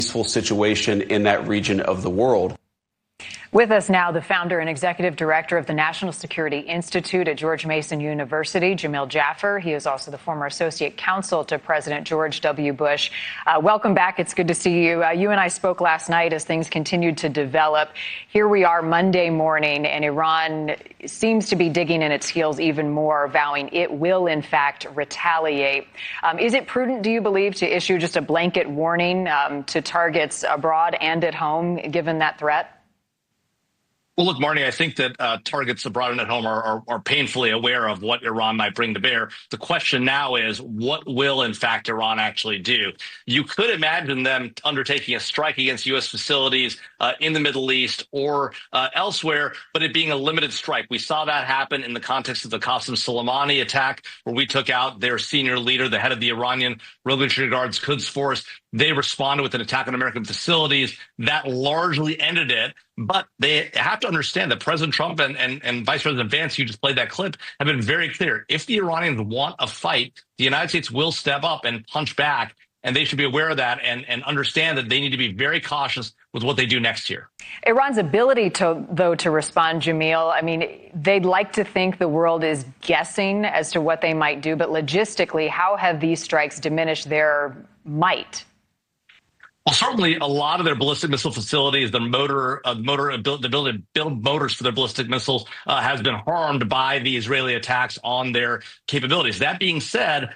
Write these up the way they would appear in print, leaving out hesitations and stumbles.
peaceful situation in that region of the world. With us now, the founder and executive director of the National Security Institute at George Mason University, Jamil Jaffer. He is also the former associate counsel to President George W. Bush. Welcome back. It's good to see you. You and I spoke last night as things continued to develop. Here we are Monday morning, and Iran seems to be digging in its heels even more, vowing it will, in fact, retaliate. Is it prudent, do you believe, to issue just a blanket warning to targets abroad and at home, given that threat? Well, look, Marnie, I think that targets abroad and at home are painfully aware of what Iran might bring to bear. The question now is, what will, in fact, Iran actually do? You could imagine them undertaking a strike against U.S. facilities in the Middle East or elsewhere, but it being a limited strike. We saw that happen in the context of the Qasem Soleimani attack, where we took out their senior leader, the head of the Iranian Revolutionary Guards Quds Force. They responded with an attack on American facilities. That largely ended it. But they have to understand that President Trump and Vice President Vance, you just played that clip, have been very clear. If the Iranians want a fight, the United States will step up and punch back. And they should be aware of that and understand that they need to be very cautious with what they do next year. Iran's ability to respond, Jamil, I mean, they'd like to think the world is guessing as to what they might do. But logistically, how have these strikes diminished their might? Well, certainly a lot of their ballistic missile facilities, the ability to build motors for their ballistic missiles has been harmed by the Israeli attacks on their capabilities. That being said,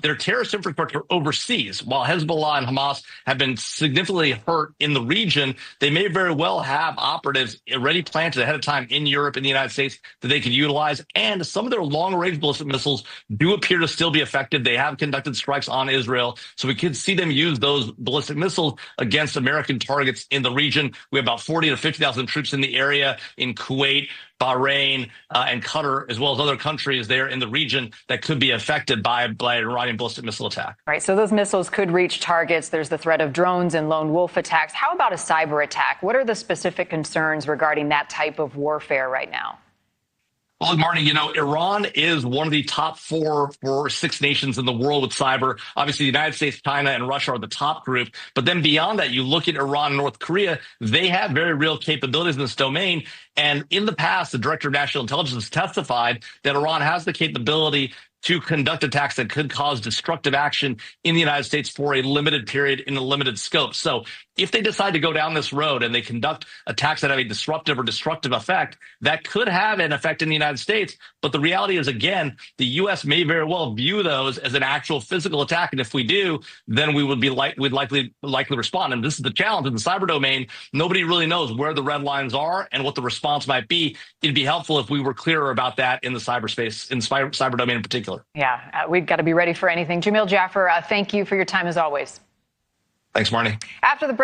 their terrorist infrastructure overseas, while Hezbollah and Hamas have been significantly hurt in the region, they may very well have operatives already planted ahead of time in Europe and the United States that they could utilize. And some of their long-range ballistic missiles do appear to still be effective. They have conducted strikes on Israel, so we could see them use those ballistic missiles against American targets in the region. We have about 40 to 50,000 troops in the area in Kuwait, Bahrain, and Qatar, as well as other countries there in the region that could be affected by an Iranian ballistic missile attack. Right. So those missiles could reach targets. There's the threat of drones and lone wolf attacks. How about a cyber attack? What are the specific concerns regarding that type of warfare right now? Well, Marty, Iran is one of the top 4 or 6 nations in the world with cyber. Obviously, the United States, China, and Russia are the top group. But then beyond that, you look at Iran and North Korea, they have very real capabilities in this domain. And in the past, the Director of National Intelligence testified that Iran has the capability to conduct attacks that could cause destructive action in the United States for a limited period in a limited scope. So if they decide to go down this road and they conduct attacks that have a disruptive or destructive effect, that could have an effect in the United States. But the reality is, again, the U.S. may very well view those as an actual physical attack. And if we do, then we'd likely respond. And this is the challenge in the cyber domain. Nobody really knows where the red lines are and what the response might be. It'd be helpful if we were clearer about that in the cyberspace, in cyber domain in particular. Yeah, we've got to be ready for anything. Jamil Jaffer, thank you for your time as always. Thanks, Marnie. After the break.